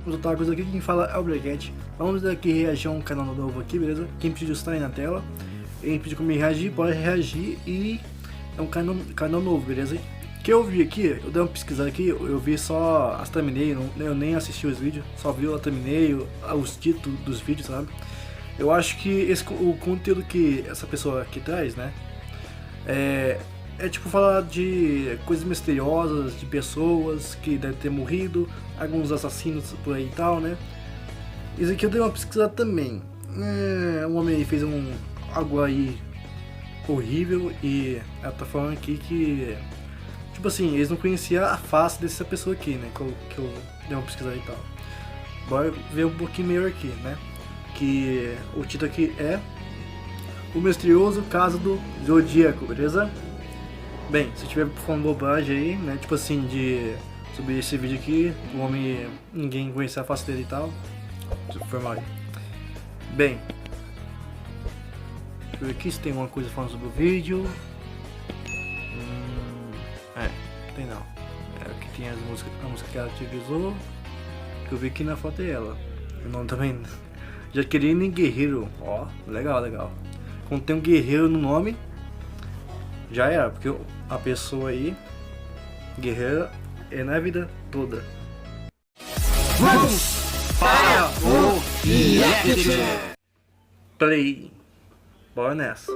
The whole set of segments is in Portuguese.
os otakus aqui, quem fala é o Blackcat. Vamos aqui reagir a um canal novo aqui, beleza? Quem pediu está aí na tela. Quem pediu como reagir, pode reagir e é um canal novo, beleza? Que eu vi aqui, eu dei uma pesquisada aqui, eu vi só as thumbnails, eu nem assisti os vídeos, só vi a thumbnail, os títulos dos vídeos, sabe? Eu acho que o conteúdo que essa pessoa aqui traz, né? É tipo falar de coisas misteriosas, de pessoas que devem ter morrido, alguns assassinos por aí e tal, né? Isso aqui eu dei uma pesquisada também. Um homem aí fez algo aí horrível e ela tá falando aqui que, tipo assim, eles não conheciam a face dessa pessoa aqui, né? Que eu dei uma pesquisada e tal. Bora ver um pouquinho melhor aqui, né? Que o título aqui é O Misterioso Caso do Zodíaco, beleza? Bem, se tiver falando bobagem aí, né, tipo assim, sobre esse vídeo aqui, o homem, ninguém conhecia a face dele e tal, foi mal aí. Bem, deixa eu ver aqui se tem alguma coisa falando sobre o vídeo. Tem não. Aqui tem a música que ela utilizou, que eu vi aqui na foto é ela. O nome também, Jaqueline Guerreiro, ó, legal. Quando tem um guerreiro no nome, já era, porque a pessoa aí, guerreira, é na vida toda. Vamos para o react! Play. Bora nessa.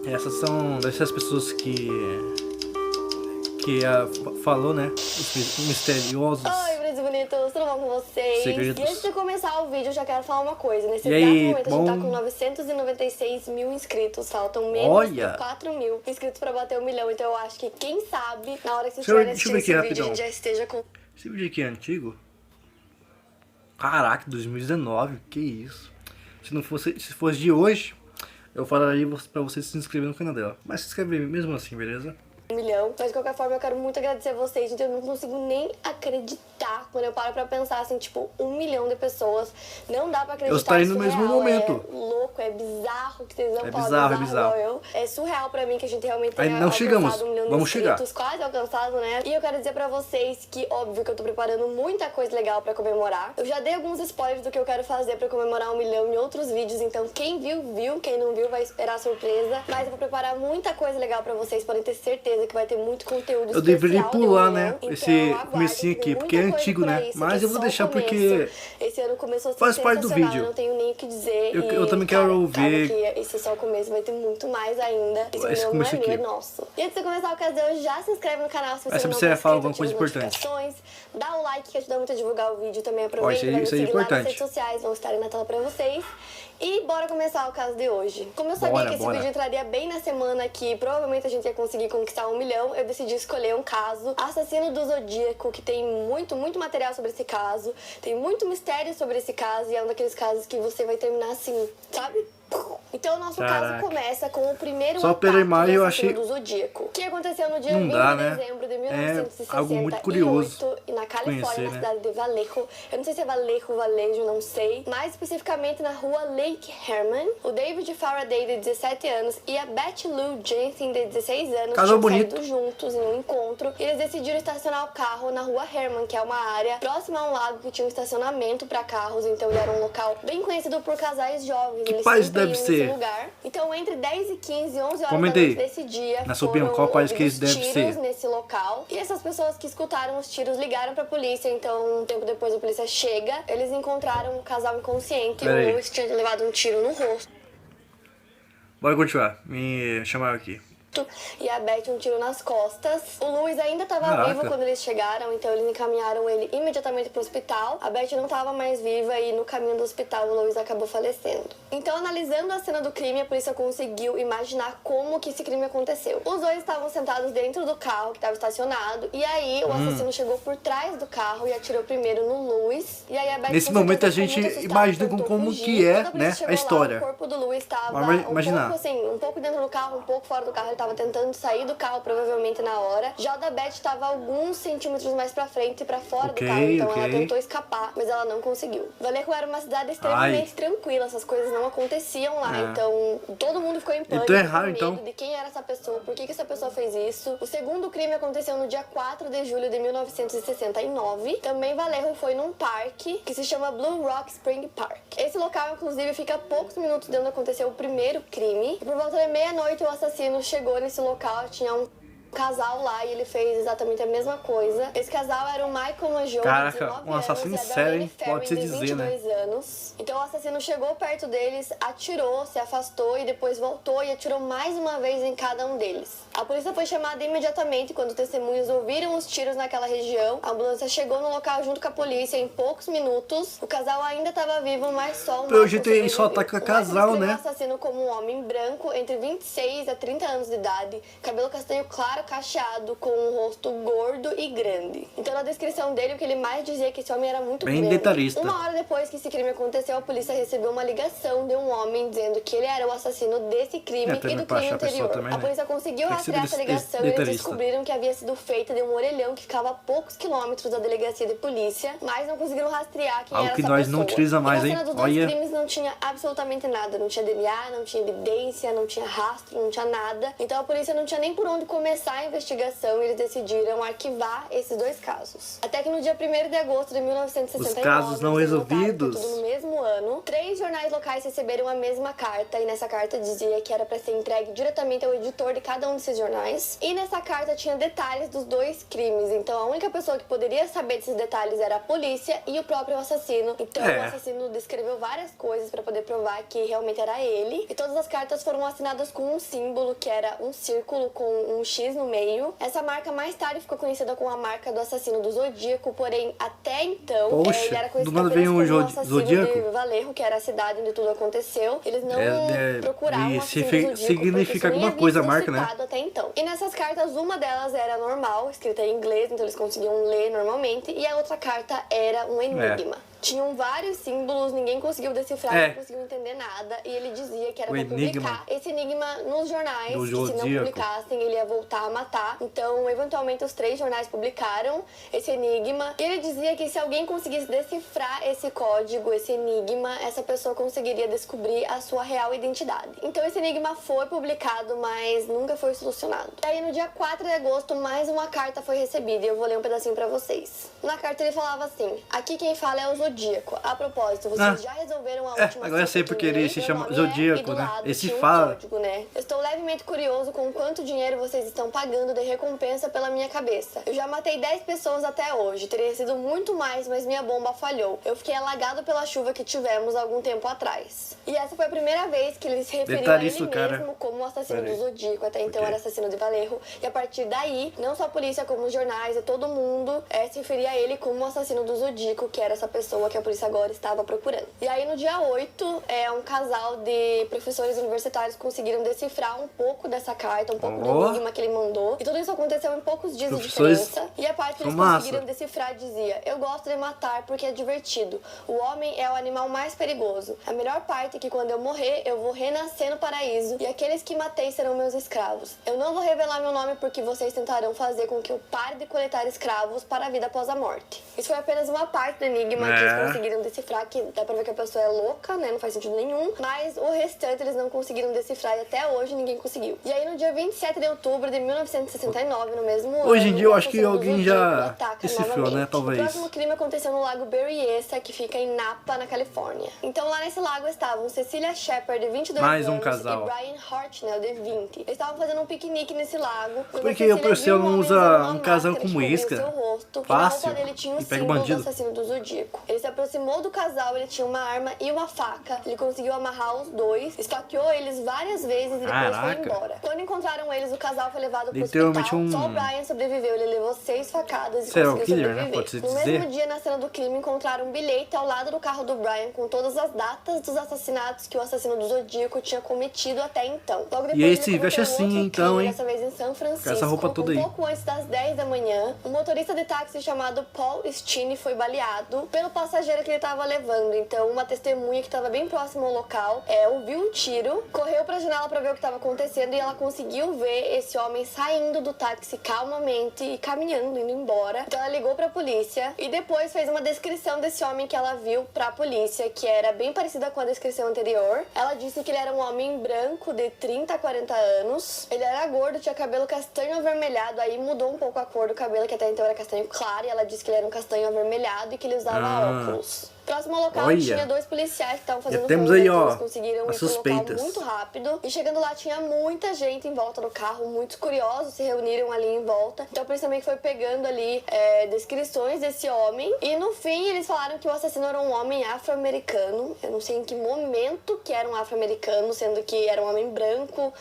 Essas são dessas pessoas que falou, né? Os misteriosos. Oi, Brasil Bonitos, tudo bom com vocês? Segredos. E antes de começar o vídeo, eu já quero falar uma coisa. Nesse E exato aí, momento, a bom? gente tá com 996 mil inscritos. Faltam menos de 4 mil inscritos pra bater 1 milhão. Então eu acho que, quem sabe, na hora que vocês estiverem assistindo esse vídeo, a gente já esteja com... Esse vídeo aqui é antigo? Caraca, 2019, que isso? Se fosse de hoje, eu falaria pra você se inscrever no canal dela. Mas se inscreve mesmo assim, beleza? 1 milhão, mas de qualquer forma eu quero muito agradecer a vocês, gente. Eu não consigo nem acreditar quando eu paro pra pensar assim, tipo, 1 milhão de pessoas. Não dá pra acreditar. Eu estarei no mesmo surreal, momento. É louco, é bizarro que vocês não podem bizarro, usar igual eu. É surreal pra mim que a gente realmente tenha Aí não chegamos, alcançado 1 milhão de vamos inscritos, chegar. quase alcançado, né? E eu quero dizer pra vocês que, óbvio, que eu tô preparando muita coisa legal pra comemorar. Eu já dei alguns spoilers do que eu quero fazer pra comemorar 1 milhão em outros vídeos, então quem viu, viu. Quem não viu vai esperar a surpresa. Mas eu vou preparar muita coisa legal pra vocês, podem ter certeza que vai ter muito conteúdo. Eu deveria pular, né, Então, esse comecinho aqui, porque é antigo, né? Mas eu vou deixar porque esse ano começou a ser faz parte do vídeo. Não tenho nem o que dizer. Eu também quero ouvir. Que esse é só o começo, vai ter muito mais ainda. Esse começo aqui. É nosso. E antes de começar o caso de hoje, já se inscreve no canal se você não você tá falar inscrito, alguma coisa ativa as importante. notificações, dá o like que ajuda muito a divulgar o vídeo. Também aproveita pra me isso aí é seguir lá nas importante. redes sociais, vão estar aí na tela pra vocês. E bora começar o caso de hoje. Como eu sabia que esse vídeo entraria bem na semana que provavelmente a gente ia conseguir conquistar 1 milhão, eu decidi escolher um caso, Assassino do Zodíaco, que tem muito material sobre esse caso, tem muito mistério sobre esse caso e é um daqueles casos que você vai terminar assim, sabe? Então o nosso caso começa com o primeiro só pela imagem eu achei do Zodíaco, que aconteceu no dia não 20 dá, de né? dezembro de 1968, algo muito curioso na Califórnia, na cidade de Vallejo. Eu não sei se é Vallejo, não sei, mais especificamente na rua Lake Herman. O David Faraday, de 17 anos, e a Beth Lou Jensen, de 16 anos, tinham saído juntos em um encontro e eles decidiram estacionar o carro na rua Herman, que é uma área próxima a um lago que tinha um estacionamento para carros, então era um local bem conhecido por casais jovens. Que eles país deve ser? Lugar. Então, entre 10 e 15, 11 horas da Comentei noite desse dia, na sua opinião, qual país que eles devem ser? Nesse local. E essas pessoas que escutaram os tiros ligaram pra polícia. Então, um tempo depois a polícia chega, eles encontraram um casal inconsciente e o Lewis tinha levado um tiro no rosto. Bora continuar, me chamaram aqui. E a Beth um tiro nas costas. O Lewis ainda estava vivo quando eles chegaram, então eles encaminharam ele imediatamente pro hospital. A Beth não estava mais viva e no caminho do hospital o Lewis acabou falecendo. Então, analisando a cena do crime, a polícia conseguiu imaginar como que esse crime aconteceu. Os dois estavam sentados dentro do carro que estava estacionado, e aí o assassino chegou por trás do carro e atirou primeiro no Lewis. E aí a Beth, nesse momento a gente imagina como que é, né, a história. Lá, o corpo do Lewis estava um pouco dentro do carro, um pouco fora do carro. tava tentando sair do carro, provavelmente na hora. Já o da Beth tava alguns centímetros mais pra frente e pra fora do carro, então ela tentou escapar, mas ela não conseguiu. Vallejo era uma cidade extremamente tranquila, essas coisas não aconteciam lá, então todo mundo ficou em pânico, com medo de quem era essa pessoa, por que essa pessoa fez isso. O segundo crime aconteceu no dia 4 de julho de 1969. Também Vallejo foi num parque que se chama Blue Rock Spring Park. Esse local, inclusive, fica a poucos minutos de onde aconteceu o primeiro crime. E por volta de meia-noite, o assassino chegou nesse local, tinha um casal lá e ele fez exatamente a mesma coisa. Esse casal era o Michael Mangione, de 19 um assassino anos, sério, hein? pode se de dizer, 22 anos. Então o assassino chegou perto deles, atirou, se afastou e depois voltou e atirou mais uma vez em cada um deles. A polícia foi chamada imediatamente quando testemunhas ouviram os tiros naquela região. A ambulância chegou no local junto com a polícia em poucos minutos. O casal ainda estava vivo, mas só pelo jeito ele só ataca casal, né? O assassino como um homem branco entre 26 a 30 anos de idade, cabelo castanho claro, cacheado, com um rosto gordo e grande. Então na descrição dele, o que ele mais dizia é que esse homem era muito bem grande. detalhista. Uma hora depois que esse crime aconteceu, a polícia recebeu uma ligação de um homem dizendo que ele era o assassino desse crime e do crime anterior. Também, né? A polícia conseguiu rastrear essa ligação e eles descobriram que havia sido feita de um orelhão que ficava a poucos quilômetros da delegacia de polícia, mas não conseguiram rastrear quem era essa pessoa. Algo que nós não utiliza mais, hein? Na cena dos dois crimes não tinha absolutamente nada. Não tinha DNA, não tinha evidência, não tinha rastro, não tinha nada. Então a polícia não tinha nem por onde começar a investigação e eles decidiram arquivar esses dois casos. Até que no dia 1º de agosto de 1969, os casos não resolvidos, tudo no mesmo ano, 3 jornais locais receberam a mesma carta e nessa carta dizia que era para ser entregue diretamente ao editor de cada um desses jornais. E nessa carta tinha detalhes dos dois crimes. Então a única pessoa que poderia saber desses detalhes era a polícia e o próprio assassino. Então o assassino descreveu várias coisas para poder provar que realmente era ele. E todas as cartas foram assinadas com um símbolo que era um círculo com um X no meio. Essa marca mais tarde ficou conhecida como a marca do assassino do Zodíaco, porém até então ele era conhecido apenas como o assassino de Vallejo, que era a cidade onde tudo aconteceu. Eles não procuravam o assassino do Zodíaco significa alguma coisa a marca, né? Até então. E nessas cartas, uma delas era normal, escrita em inglês, então eles conseguiam ler normalmente, e a outra carta era um enigma. Tinham vários símbolos, ninguém conseguiu decifrar, não conseguiu entender nada. E ele dizia que era pra publicar esse enigma nos jornais, que se não publicassem, ele ia voltar a matar. Então, eventualmente, os 3 jornais publicaram esse enigma. E ele dizia que se alguém conseguisse decifrar esse código, esse enigma, essa pessoa conseguiria descobrir a sua real identidade. Então, esse enigma foi publicado, mas nunca foi solucionado. E aí, no dia 4 de agosto, mais uma carta foi recebida. E eu vou ler um pedacinho pra vocês. Na carta, ele falava assim: aqui quem fala é o Zodíaco. A propósito, vocês já resolveram a última agora eu sei porque ele se chama Zodíaco, né? Esse fala. Código, né? Eu estou levemente curioso com quanto dinheiro vocês estão pagando de recompensa pela minha cabeça. Eu já matei 10 pessoas até hoje. Teria sido muito mais, mas minha bomba falhou. Eu fiquei alagado pela chuva que tivemos algum tempo atrás. E essa foi a primeira vez que ele se referiu a ele mesmo como o assassino do Zodíaco. Até então era assassino de Vallejo. E a partir daí, não só a polícia, como os jornais e todo mundo se referia a ele como o assassino do Zodíaco, que era essa pessoa que a polícia agora estava procurando. E aí no dia 8, um casal de professores universitários conseguiram decifrar um pouco dessa carta, um pouco do enigma que ele mandou. E tudo isso aconteceu em poucos dias de diferença. E a parte que eles conseguiram decifrar dizia: eu gosto de matar porque é divertido. O homem é o animal mais perigoso. A melhor parte é que quando eu morrer, eu vou renascer no paraíso e aqueles que matei serão meus escravos. Eu não vou revelar meu nome porque vocês tentarão fazer com que eu pare de coletar escravos para a vida após a morte. Isso foi apenas uma parte do enigma que eles conseguiram decifrar, que dá pra ver que a pessoa é louca, né? Não faz sentido nenhum. Mas o restante eles não conseguiram decifrar e até hoje ninguém conseguiu. E aí no dia 27 de outubro de 1969, no mesmo ano... Hoje em dia eu acho que alguém já decifrou, né? Talvez. O próximo crime aconteceu no lago Berryessa, que fica em Napa, na Califórnia. Então lá nesse lago estavam Cecilia Shepard, de 22 anos, um casal. e Brian Hartnell, de 20. Eles estavam fazendo um piquenique nesse lago. Por que o pessoal não usa um casal como isca? Fácil. Ele tinha um e pega o símbolo bandido. do assassino do Zodíaco. Ele se aproximou do casal, ele tinha uma arma e uma faca. Ele conseguiu amarrar os dois, esfaqueou eles várias vezes e depois foi embora. Quando encontraram eles, o casal foi levado pro hospital. Só o Brian sobreviveu. Ele levou 6 facadas e conseguiu sobreviver. Né? Pode se no dizer. mesmo dia, na cena do crime, encontraram um bilhete ao lado do carro do Brian com todas as datas dos assassinatos que o assassino do Zodíaco tinha cometido até então. Logo depois, e esse ele veste assim, então, crime, hein? Dessa vez em São Francisco. Com essa roupa toda aí. Pouco antes das 10 da manhã, um motorista de táxi chamado Paul Stine foi baleado. Pelo passageira que ele tava levando. Então, uma testemunha que tava bem próxima ao local, ouviu um tiro, correu pra janela pra ver o que tava acontecendo e ela conseguiu ver esse homem saindo do táxi calmamente e caminhando, indo embora. Então, ela ligou pra polícia e depois fez uma descrição desse homem que ela viu pra polícia, que era bem parecida com a descrição anterior. Ela disse que ele era um homem branco de 30 a 40 anos. Ele era gordo, tinha cabelo castanho avermelhado, aí mudou um pouco a cor do cabelo, que até então era castanho claro, e ela disse que ele era um castanho avermelhado e que ele usava óculos. Próximo ao local, tinha 2 policiais que estavam fazendo temos aí, ó, eles conseguiram ir pro local muito rápido. E chegando lá, tinha muita gente em volta do carro, muitos curiosos se reuniram ali em volta. Então, a polícia também foi pegando ali descrições desse homem. E no fim, eles falaram que o assassino era um homem afro-americano. Eu não sei em que momento que era um afro-americano, sendo que era um homem branco,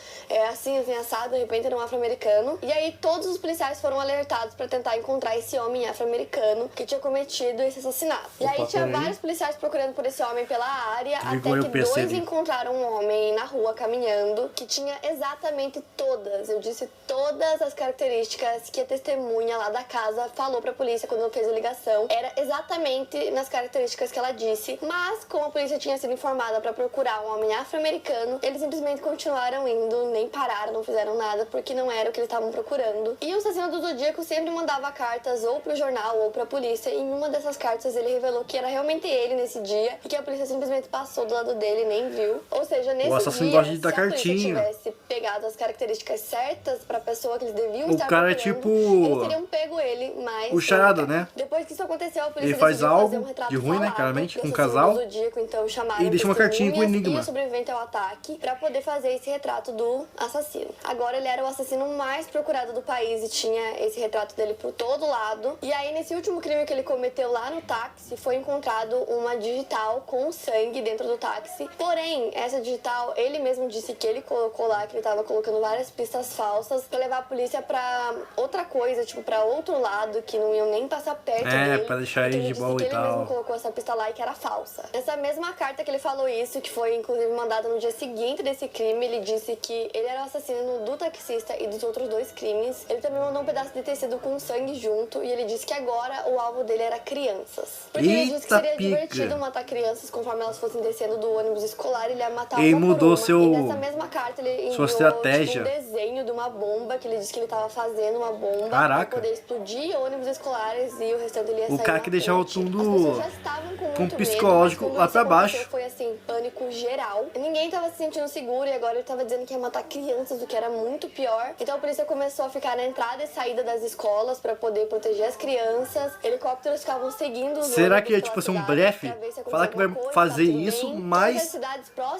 assim, assado, de repente era um afro-americano. E aí, todos os policiais foram alertados pra tentar encontrar esse homem afro-americano que tinha cometido esse assassinato. E aí, tinha vários policiais procurando por esse homem pela área, até que 2 encontraram um homem na rua caminhando que tinha exatamente todas as características que a testemunha lá da casa falou pra polícia quando fez a ligação. Era exatamente nas características que ela disse, mas como a polícia tinha sido informada pra procurar um homem afro-americano, eles simplesmente continuaram indo, nem pararam, não fizeram nada, porque não era o que eles estavam procurando. E o assassino do Zodíaco sempre mandava cartas ou pro jornal ou pra polícia, e em uma dessas cartas ele revelou que era realmente ele nesse dia e que a polícia simplesmente passou do lado dele e nem viu. Ou seja, nesse dia, se a polícia tivesse pegado as características certas pra pessoa que eles deviam estar procurando, tipo... eles teriam pego ele, mas... o charada, né? Depois que isso aconteceu, a polícia ele faz algo fazer um retrato de ruim, né, claramente, com um casal. Zodíaco, então chamaram e deixa uma cartinha com o enigma. E o sobrevivente ao ataque pra poder fazer esse retrato do assassino. Agora ele era o assassino mais procurado do país e tinha esse retrato dele por todo lado. E aí, nesse último crime que ele cometeu lá no táxi, foi encontrado uma digital com sangue dentro do táxi. Porém, essa digital, ele mesmo disse que ele colocou lá, que ele tava colocando várias pistas falsas pra levar a polícia pra outra coisa, tipo, pra outro lado, que não iam nem passar perto dele. Pra deixar ele de boa e tal. Ele mesmo colocou essa pista lá e que era falsa. Nessa mesma carta que ele falou isso, que foi inclusive mandada no dia seguinte desse crime, ele disse que ele era o assassino do taxista e dos outros 2 crimes. Ele também mandou um pedaço de tecido com sangue junto e ele disse que agora o alvo dele era crianças. Porque ele disse que seria divertido matar crianças conforme elas fossem descendo do ônibus escolar, ele ia matar uma mudou por uma. E nessa mesma carta ele enviou estratégia. Tipo, um desenho de uma bomba, que ele disse que ele tava fazendo uma bomba pra poder explodir ônibus escolares e o restante ele ia sair. O cara que deixava tudo já estavam com um psicológico lá pra baixo. Foi assim, pânico geral. Ninguém tava se sentindo seguro e agora ele tava dizendo que ia matar crianças, o que era muito pior. Então a polícia começou a ficar na entrada e saída das escolas pra poder proteger as crianças. Helicópteros ficavam seguindo os Será que é tipo assim um blefe? Falar que vai fazer isso, mas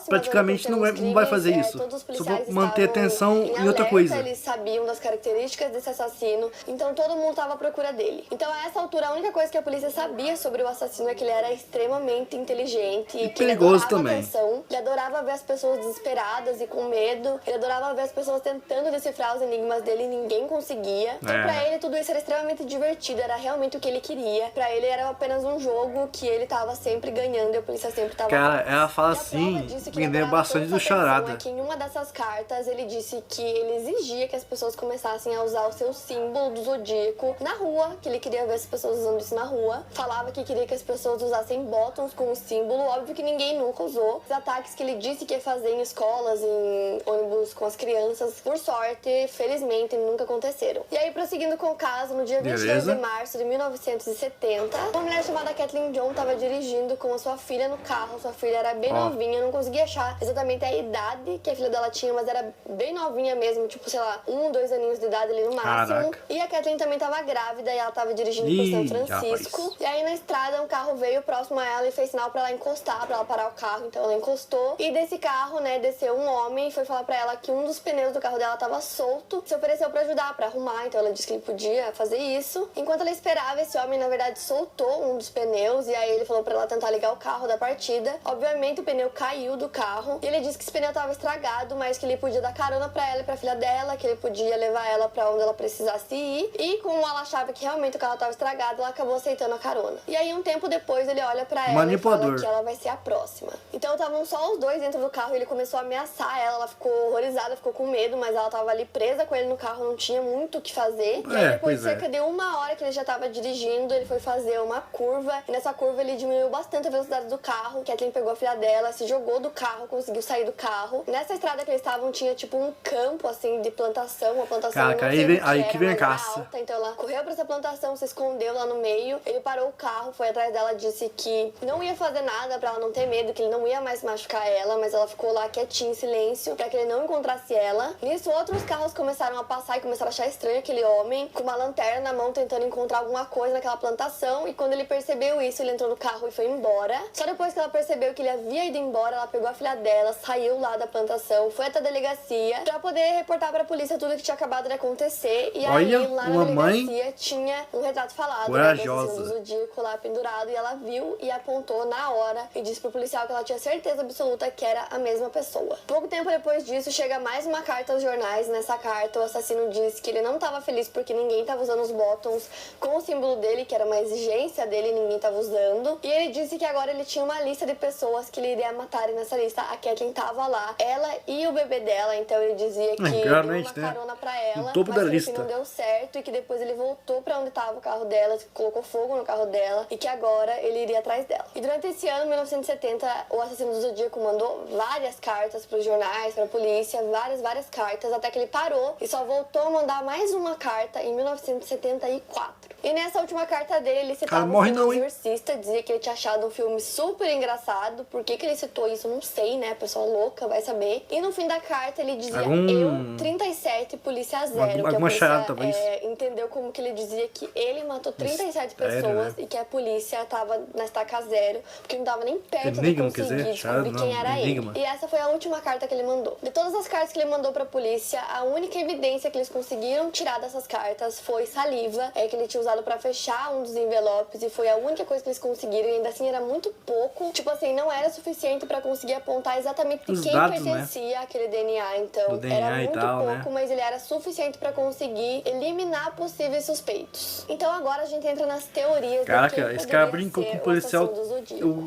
praticamente não vai fazer isso. Só vou manter atenção em outra coisa. Eles sabiam das características desse assassino, então todo mundo tava à procura dele. Então a essa altura a única coisa que a polícia sabia sobre o assassino é que ele era extremamente inteligente e que perigoso ele adorava também. atenção, ele adorava ver as pessoas desesperadas e com medo, ele adorava ver as pessoas tentando decifrar os enigmas dele e ninguém conseguia. Então pra ele tudo isso era extremamente divertido, era realmente o que ele queria. Pra ele era apenas um jogo que ele tava sempre ganhando e a polícia sempre tava... Cara, ela fala assim, me lembra bastante do charada. É que em uma dessas cartas ele disse que ele exigia que as pessoas começassem a usar o seu símbolo do zodíaco na rua, que ele queria ver as pessoas usando isso na rua. Falava que queria que as pessoas usassem bottoms com o símbolo, óbvio que ninguém nunca usou. Os ataques que ele disse que ia fazer em escolas, em ônibus com as crianças, por sorte, felizmente, nunca aconteceram. E aí, prosseguindo com o caso, no dia 22 de março de 1970, uma mulher chamada Kathleen John estava dirigindo com a sua filha no carro. Sua filha era bem novinha, não conseguia achar exatamente a idade que a filha dela tinha, mas era bem novinha mesmo, tipo, sei lá, 1, 2 aninhos de idade ali no máximo. Caraca. E a Kathleen também estava grávida e ela estava dirigindo por São Francisco. Rapaz. E aí na estrada um carro veio próximo a ela e fez sinal pra ela encostar, pra ela parar o carro. Então ela encostou. E desse carro, né, desceu um homem e foi falar pra ela que um dos pneus do carro dela tava solto. Se ofereceu pra ajudar, pra arrumar. Então ela disse que ele podia fazer isso. Enquanto ela esperava, esse homem, na verdade, soltou um dos pneus. E aí ele falou pra ela tentar ligar o carro da partida. Obviamente o pneu caiu do carro. E ele disse que esse pneu tava estragado, mas que ele podia dar carona pra ela e pra filha dela, que ele podia levar ela pra onde ela precisasse ir. E como ela achava que realmente o carro tava estragado, desesperado, ela acabou aceitando a carona. E aí, um tempo depois, ele olha pra ela e fala que ela vai ser a próxima. Então, estavam só os dois dentro do carro e ele começou a ameaçar ela. Ela ficou horrorizada, ficou com medo, mas ela tava ali presa com ele no carro, não tinha muito o que fazer. E aí, depois de cerca de 1 hora que ele já tava dirigindo, ele foi fazer uma curva. E nessa curva, ele diminuiu bastante a velocidade do carro. Kathleen pegou a filha dela, se jogou do carro, conseguiu sair do carro. Nessa estrada que eles estavam, tinha tipo um campo, assim, de plantação. Uma plantação aí que vem a caça. Alta, então ela correu pra essa plantação, se escondeu lá no meio. Ele parou o carro, foi atrás dela, disse que não ia fazer nada pra ela não ter medo, que ele não ia mais machucar ela, mas ela ficou lá quietinha, em silêncio, pra que ele não encontrasse ela. Nisso, outros carros começaram a passar e começaram a achar estranho aquele homem com uma lanterna na mão, tentando encontrar alguma coisa naquela plantação. E quando ele percebeu isso, ele entrou no carro e foi embora. Só depois que ela percebeu que ele havia ido embora, ela pegou a filha dela, saiu lá da plantação, foi até a delegacia pra poder reportar pra polícia tudo que tinha acabado de acontecer. E aí, lá na delegacia, tinha um retrato falado, né, do Zodíaco lá pendurado, e ela viu e apontou na hora e disse pro policial que ela tinha certeza absoluta que era a mesma pessoa. Pouco tempo depois disso, chega mais uma carta aos jornais. Nessa carta, o assassino diz que ele não estava feliz porque ninguém estava usando os bottoms com o símbolo dele, que era uma exigência dele, ninguém estava usando. E ele disse que agora ele tinha uma lista de pessoas que ele iria matar, e nessa lista a Kathleen tava lá, ela e o bebê dela. Então ele dizia que deu uma carona pra ela, mas que não deu certo, e que depois ele voltou pra onde tava o carro dela, colocou fogo no carro dela, e que agora ele iria atrás dela. E durante esse ano, 1970, o assassino do Zodíaco mandou várias cartas pros jornais, pra polícia, várias cartas, até que ele parou e só voltou a mandar mais uma carta em 1974. E nessa última carta dele, ele citava o filme O Exorcista, dizia que ele tinha achado um filme super engraçado. Por que ele citou isso, não sei, né? A pessoa louca vai saber. E no fim da carta, ele dizia eu, 37, polícia 0. Que a polícia entendeu como que ele dizia que ele matou 37 pessoas, e que a polícia tava na estaca 0, porque não tava nem perto de conseguir descobrir quem era ele. E essa foi a última carta que ele mandou. De todas as cartas que ele mandou pra polícia, a única evidência que eles conseguiram tirar dessas cartas foi saliva, que ele tinha usado pra fechar um dos envelopes, e foi a única coisa que eles conseguiram, e ainda assim era muito pouco. Tipo assim, não era suficiente pra conseguir apontar exatamente de quem pertencia aquele DNA. Então, era muito pouco, mas ele era suficiente pra conseguir eliminar possíveis suspeitos. Então agora a gente entra nas teorias. Caraca, esse cara brincou com o policial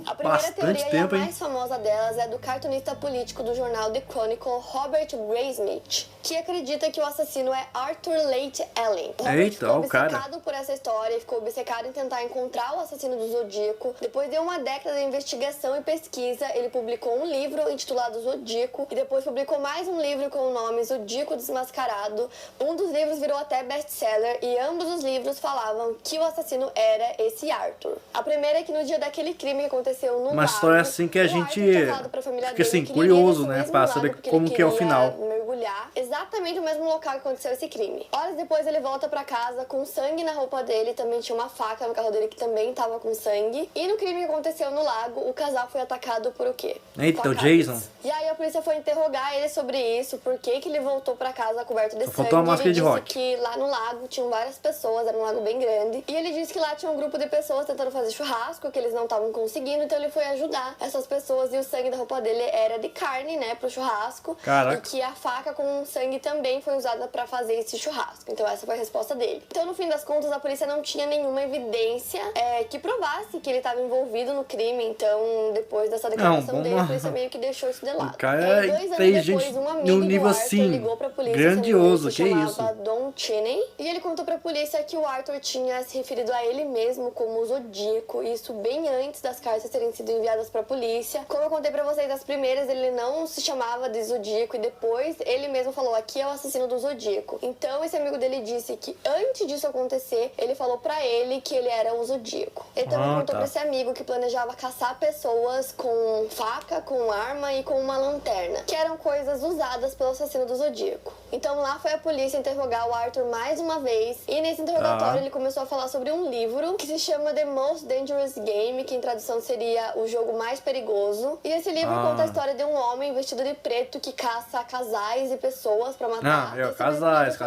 a primeira teoria e a mais famosa delas é do cartunista político do jornal The Chronicle, Robert Graysmith, que acredita que o assassino é Arthur Leigh Allen. Robert ficou obcecado por essa história e ficou obcecado em tentar encontrar o assassino do Zodíaco. Depois de uma década de investigação e pesquisa, ele publicou um livro intitulado Zodíaco, e depois publicou mais um livro com o nome Zodíaco Desmascarado. Um dos livros virou até best-seller, e ambos os livros falavam que o assassino era esse Arthur. A primeira é que no dia daquele crime que aconteceu no uma história assim que a gente fica assim, curioso, né, pra saber como que é o final. Mergulhar exatamente no mesmo local que aconteceu esse crime. Horas depois ele volta pra casa com sangue na roupa dele, também tinha uma faca no carro dele que também tava com sangue. E no crime que aconteceu no lago, o casal foi atacado por o quê? Eita, o Jason. E aí a polícia foi interrogar ele sobre isso, por que ele voltou pra casa coberto de sangue. Faltou uma máscara de rock. Que lá no lago tinham várias pessoas, era um lago bem grande. E ele disse que lá tinha um grupo de pessoas tentando fazer churrasco, que eles não estavam conseguindo, então ele foi ajudar essas pessoas, e o sangue da roupa dele era de carne, né, pro churrasco. Caraca. E que a faca com sangue também foi usada pra fazer esse churrasco. Então essa foi a resposta dele. Então, no fim das contas, a polícia não tinha nenhuma evidência que provasse que ele estava envolvido no crime. Então, depois dessa declaração dele, a polícia meio que deixou isso de lado. O cara e aí, 2 anos depois, um amigo do Arthur ligou pra polícia, grandioso, que chamava Don Cheney, e ele contou pra polícia que o Arthur tinha se referido a ele mesmo como Zodíaco, isso bem antes das cartas terem sido enviadas pra polícia. Como eu contei pra vocês, as primeiras ele não se chamava de Zodíaco, e depois ele mesmo falou, aqui é o assassino do Zodíaco. Então esse amigo dele disse que antes disso acontecer, ele falou pra ele que ele era o Zodíaco. Ele também contou pra esse amigo que planejava caçar pessoas com faca, com arma e com uma lanterna, que eram coisas usadas pelo assassino do Zodíaco. Então lá foi a polícia interrogar o Arthur mais uma vez, e nesse interrogatório ele começou a falar sobre um livro que se chama The Most Dangerous Game, que em tradução seria O Jogo Mais Perigoso. E esse livro conta a história de um homem vestido de preto que caça casais e pessoas pra matar. Casais.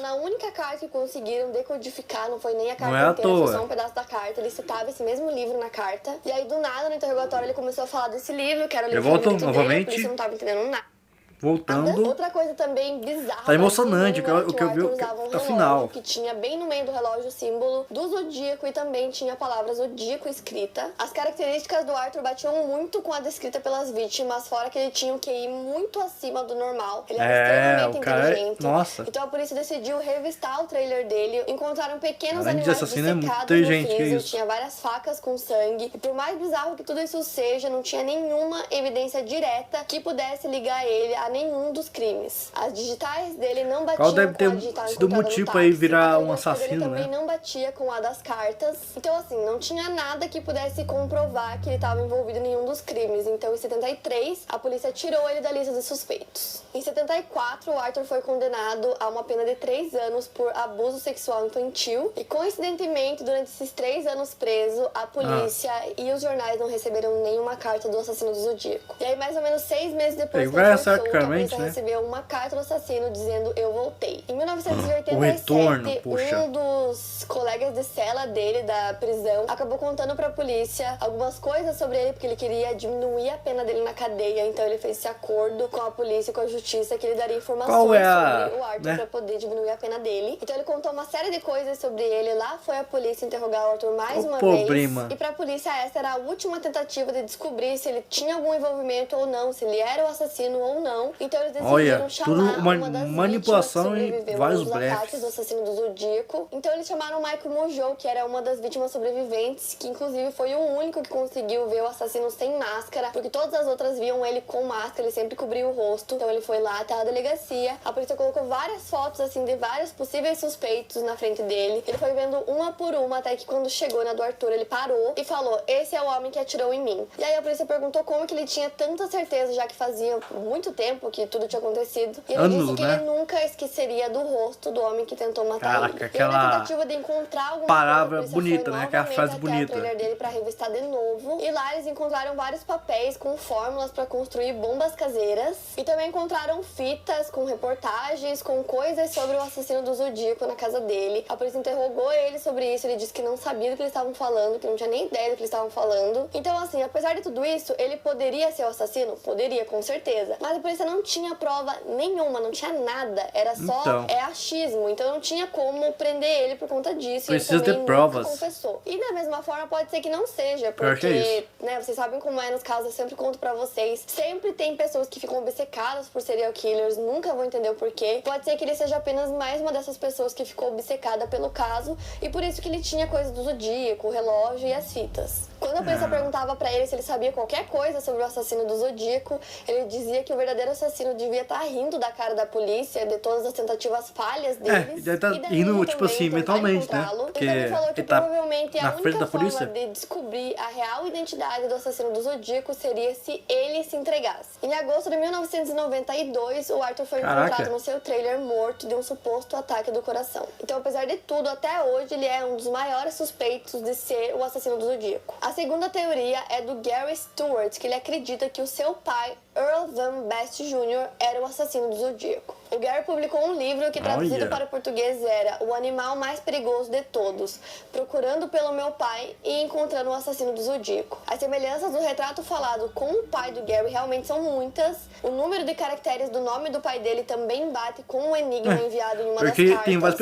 Na única carta que conseguiram decodificar, não foi nem a carta inteira, foi só um pedaço da carta. Ele citava esse mesmo livro na carta. E aí, do nada, no interrogatório, ele começou a falar desse livro, que era o livro favorito dele, a polícia não tava entendendo nada. voltando. Outra coisa também bizarra. Tá emocionante o que eu vi no final. Que tinha bem no meio do relógio o símbolo do Zodíaco e também tinha a palavra Zodíaco escrita. As características do Arthur batiam muito com a descrita pelas vítimas, fora que ele tinha um QI muito acima do normal. Ele era extremamente inteligente. Nossa. Então a polícia decidiu revistar o trailer dele. Encontraram pequenos animais dissecados no piso, tinha várias facas com sangue. E por mais bizarro que tudo isso seja, não tinha nenhuma evidência direta que pudesse ligar ele a nenhum dos crimes. As digitais dele não batiam com a digital sido motivo para ele virar um assassino, também não batia com a das cartas. Então, assim, não tinha nada que pudesse comprovar que ele estava envolvido em nenhum dos crimes. Então, em 73, a polícia tirou ele da lista de suspeitos. Em 74, o Arthur foi condenado a uma pena de 3 anos por abuso sexual infantil. E, coincidentemente, durante esses 3 anos preso, a polícia e os jornais não receberam nenhuma carta do assassino do Zodíaco. E aí, mais ou menos 6 meses depois que ele foi solto, a polícia recebeu uma carta do assassino dizendo: eu voltei. Em 1987, um dos colegas de cela dele, da prisão, acabou contando pra polícia algumas coisas sobre ele, porque ele queria diminuir a pena dele na cadeia. Então ele fez esse acordo com a polícia e com a justiça que ele daria informações sobre o Arthur pra poder diminuir a pena dele. Então ele contou uma série de coisas sobre ele. Lá foi a polícia interrogar o Arthur mais uma vez. E pra polícia essa era a última tentativa de descobrir se ele tinha algum envolvimento ou não, se ele era o assassino ou não. Então eles decidiram chamar uma das manipulação e vários ataques do assassino do Zodíaco. Então eles chamaram o Michael Mojou, que era uma das vítimas sobreviventes, que inclusive foi o único que conseguiu ver o assassino sem máscara, porque todas as outras viam ele com máscara, ele sempre cobria o rosto. Então ele foi lá até a delegacia. A polícia colocou várias fotos assim de vários possíveis suspeitos na frente dele. Ele foi vendo uma por uma até que quando chegou na do Arthur, ele parou e falou: esse é o homem que atirou em mim. E aí a polícia perguntou como que ele tinha tanta certeza, já que fazia muito tempo que tudo tinha acontecido. E ele disse que ele nunca esqueceria do rosto do homem que tentou matar ele. Aquela e na tentativa de encontrar alguma palavra bonita, né? Aquela frase bonita. O trailer dele pra revistar de novo. E lá eles encontraram vários papéis com fórmulas pra construir bombas caseiras. E também encontraram fitas com reportagens, com coisas sobre o assassino do Zodíaco na casa dele. A polícia interrogou ele sobre isso. Ele disse que não sabia do que eles estavam falando, que não tinha nem ideia do que eles estavam falando. Então, assim, apesar de tudo isso, ele poderia ser o assassino? Poderia, com certeza. Mas a polícia não tinha prova nenhuma, não tinha nada. Era só achismo. Então não tinha como prender ele por conta disso. Precisa ele também ter provas. Confessou. E da mesma forma pode ser que não seja, porque, né, vocês sabem como é nos casos, eu sempre conto pra vocês. Sempre tem pessoas que ficam obcecadas por serial killers, nunca vão entender o porquê. Pode ser que ele seja apenas mais uma dessas pessoas que ficou obcecada pelo caso e por isso que ele tinha coisa do Zodíaco, o relógio e as fitas. Quando a polícia perguntava pra ele se ele sabia qualquer coisa sobre o assassino do Zodíaco, ele dizia que o verdadeiro assassino devia estar rindo da cara da polícia, de todas as tentativas falhas deles. Ele tá rindo, tipo assim, mentalmente, né? Porque ele falou que provavelmente a única forma de descobrir a real identidade do assassino do Zodíaco seria se ele se entregasse. Em agosto de 1992, o Arthur foi encontrado no seu trailer morto de um suposto ataque do coração. Então, apesar de tudo, até hoje ele é um dos maiores suspeitos de ser o assassino do Zodíaco. A segunda teoria é do Gary Stewart, que ele acredita que o seu pai, Earl Van Best Jr., era o assassino do Zodíaco. O Gary publicou um livro que, traduzido para o português, era O Animal Mais Perigoso de Todos, procurando pelo meu pai e encontrando o assassino do Zodíaco. As semelhanças do retrato falado com o pai do Gary realmente são muitas. O número de caracteres do nome do pai dele também bate com o enigma enviado em uma das cartas. Porque tem várias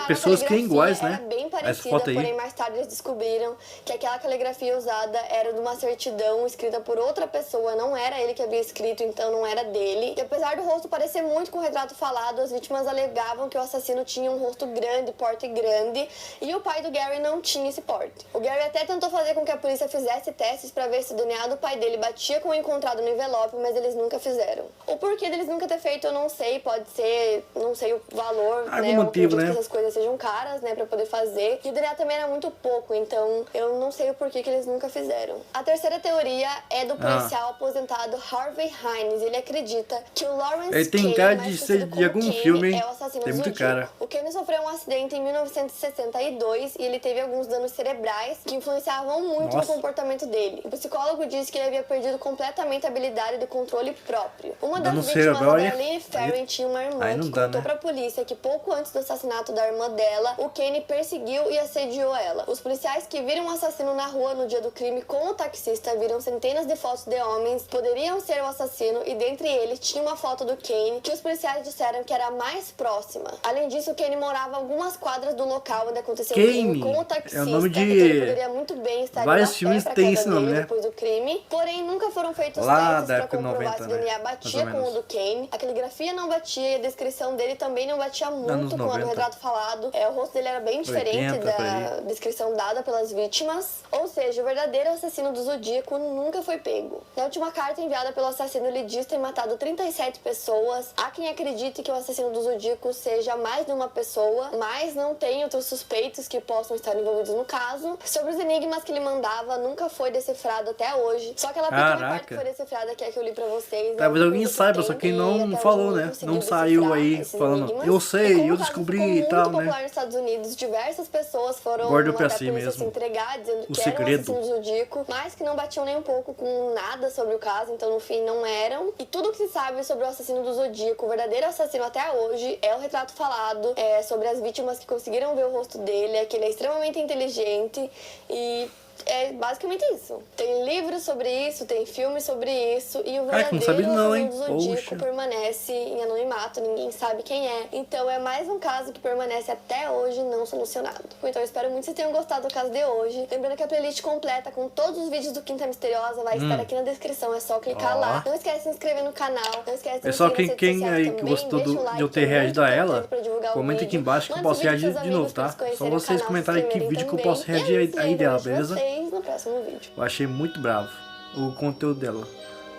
pessoas que são iguais, né? Era bem parecida, porém mais tarde eles descobriram que aquela caligrafia usada era de uma certidão escrita por outra pessoa, não era ele que havia escrito, então não era dele. E apesar do rosto parecer muito com o retrato falado, as vítimas alegavam que o assassino tinha um rosto grande, porte grande, e o pai do Gary não tinha esse porte. O Gary até tentou fazer com que a polícia fizesse testes para ver se o DNA do pai dele batia com o encontrado no envelope, mas eles nunca fizeram. O porquê deles nunca ter feito eu não sei, pode ser, não sei o valor, algum motivo, né? Que essas coisas sejam caras, né, para poder fazer. E o DNA também era muito pouco, então eu não sei o porquê que eles nunca fizeram. A terceira teoria é do policial aposentado Harvey Hines. Ele acredita que o Lawrence ele tem cara de ser de algum filme, hein? É o assassino tem do muito Zodíaco. cara. O Kenny sofreu um acidente em 1962 e ele teve alguns danos cerebrais que influenciavam muito no comportamento dele. O psicólogo disse que ele havia perdido completamente a habilidade de controle próprio. Uma das vítimas, a Darlene Ferrin, tinha uma irmã que contou pra polícia que pouco antes do assassinato da irmã dela, o Kenny perseguiu e assediou ela. Os policiais que viram o assassino na rua no dia do crime com o taxista viram centenas de fotos de homens, poderiam ser o assassino e dentre eles tinha uma foto do Kane que os policiais disseram que era a mais próxima. Além disso, o Kane morava a algumas quadras do local onde aconteceu o crime com o taxista, é o nome de... então ele poderia muito bem estar indo a pé pra casa dele depois do crime. Porém, nunca foram feitos testes pra comprovar se o DNA batia com o do Kane. A caligrafia não batia e a descrição dele também não batia muito com a do retrato falado. O rosto dele era bem diferente da descrição dada pelas vítimas. Ou seja, o verdadeiro assassino do Zodíaco nunca foi pego. Na última carta enviada pelo assassino, ele diz ter matado 37 pessoas. Há quem acredite que o assassino do Zodíaco seja mais de uma pessoa, mas não tem outros suspeitos que possam estar envolvidos no caso. Sobre os enigmas que ele mandava, nunca foi decifrado até hoje. Só aquela pequena parte que foi decifrada que é que eu li pra vocês. Talvez alguém saiba, só que não falou, né? Não saiu aí falando, eu sei, eu descobri e tal, né? Muito popular nos Estados Unidos, diversas pessoas foram até a polícia se entregar, dizendo que eram assassinos do Zodíaco, mas que não batiam nem um pouco com nada sobre o caso, então no fim não eram. E tudo que se sabe sobre o assassino do Zodíaco, o verdadeiro assassino até hoje, é o retrato falado, sobre as vítimas que conseguiram ver o rosto dele, é que ele é extremamente inteligente e... é basicamente isso. Tem livros sobre isso, tem filmes sobre isso, e o verdadeiro assassino do Zodíaco permanece em anonimato, ninguém sabe quem é. Então é mais um caso que permanece até hoje não solucionado. Então eu espero muito que vocês tenham gostado do caso de hoje. Lembrando que a playlist completa com todos os vídeos do Quinta Misteriosa vai estar aqui na descrição, é só clicar lá. Não esquece de se inscrever no canal, não esquece de se inscrever nas redes sociais também. Que gostou de eu ter reagido a ela, comenta aqui embaixo que eu posso reagir de novo, tá? Só vocês comentarem que vídeo que eu posso reagir aí dela, beleza? No próximo vídeo. Eu achei muito bravo o conteúdo dela.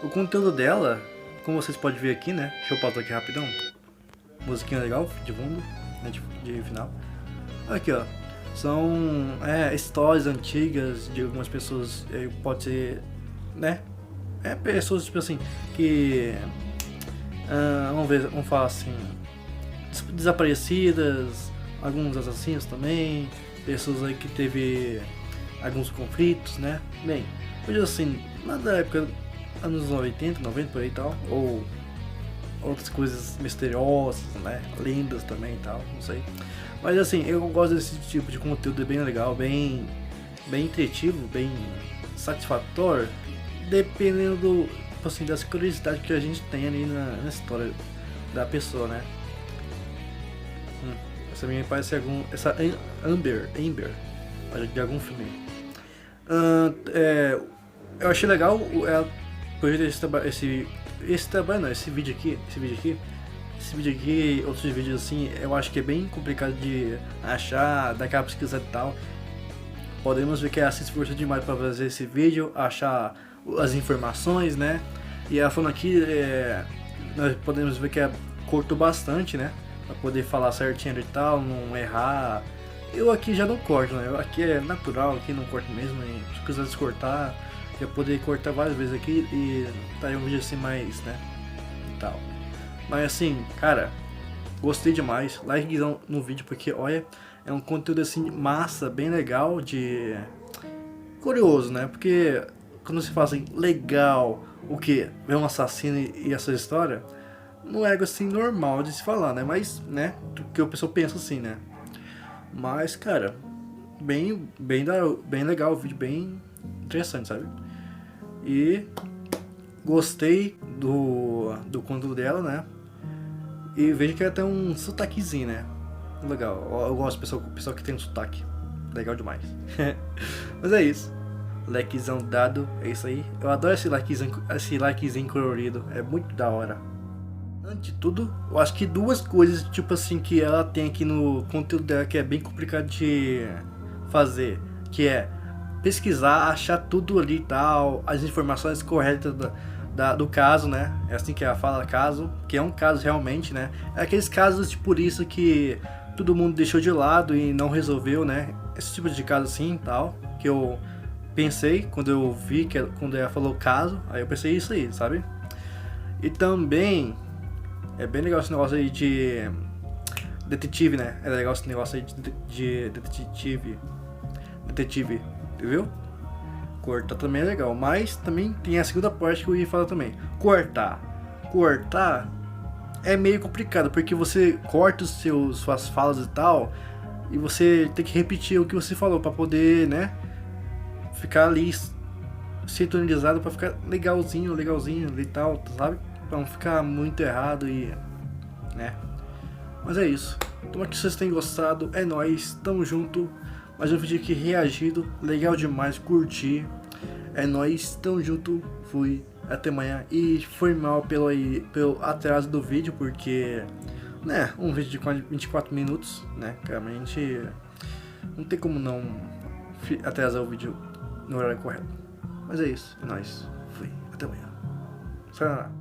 O conteúdo dela, como vocês podem ver aqui, né? Deixa eu pausar aqui rapidão. Musiquinha legal, de fundo, né? de final. Aqui, ó. São histórias antigas de algumas pessoas. Pode ser, né? Pessoas tipo assim que vamos falar assim, desaparecidas, alguns assassinos também, pessoas aí que teve alguns conflitos, né? Bem, hoje assim, lá da época anos 80, 90 por aí e tal, ou outras coisas misteriosas, né? Lendas também e tal, não sei. Mas assim, eu gosto desse tipo de conteúdo, é bem legal, bem intuitivo, bem satisfatório, dependendo do, assim, das curiosidades que a gente tem ali na história da pessoa, né? Essa minha parece essa Amber de algum filme. Eu achei legal esse vídeo aqui, outros vídeos assim, eu acho que é bem complicado de achar, dar aquela pesquisa e tal. Podemos ver que ela se esforçou demais para fazer esse vídeo, achar as informações, né? E ela falando aqui, nós podemos ver que ela cortou bastante, né? Para poder falar certinho e tal, não errar. Eu aqui já não corto, né? Aqui é natural, aqui não corto mesmo. Se quiser descortar, eu poder cortar várias vezes aqui e tá aí um vídeo assim mais, né? E tal. Mas assim, cara, gostei demais. Likezão no vídeo porque, olha, é um conteúdo assim massa, bem legal, de curioso, né? Porque quando se fala assim, legal, o que? Ver um assassino e essa história, não é algo assim normal de se falar, né? Mas, né? Que o pessoal pensa assim, né? Mas, cara, bem legal o vídeo, bem interessante, sabe? E gostei do conteúdo dela, né? E vejo que ela tem um sotaquezinho, né? Legal, eu gosto de pessoa que tem um sotaque. Legal demais. Mas é isso. Likezão dado, é isso aí. Eu adoro esse likezinho colorido, é muito da hora. Antes de tudo, eu acho que duas coisas, tipo assim, que ela tem aqui no conteúdo dela que é bem complicado de fazer, que é pesquisar, achar tudo ali e tal, as informações corretas do caso, né? É assim que ela fala, caso, que é um caso realmente, né? É aqueles casos tipo isso que todo mundo deixou de lado e não resolveu, né? Esse tipo de caso assim e tal, que eu pensei quando eu vi, quando ela falou caso, aí eu pensei isso aí, sabe? E também é bem legal esse negócio aí de detetive, né? É legal esse negócio aí de detetive, viu? Cortar também é legal, mas também tem a segunda parte que eu ia falar também. Cortar é meio complicado, porque você corta suas falas e tal, e você tem que repetir o que você falou pra poder, né? Ficar ali sintonizado pra ficar legalzinho e tal, sabe? Pra não ficar muito errado e... né? Mas é isso. Tomara que vocês tenham gostado. É nóis, tamo junto. Mais um vídeo aqui reagido. Legal demais, curti. É nóis, tamo junto. Fui, até amanhã. E foi mal pelo atraso do vídeo, porque... né, um vídeo de 24 minutos, né? Claramente não tem como não atrasar o vídeo no horário correto. Mas é isso, é nóis. Fui, até amanhã. Sayonara.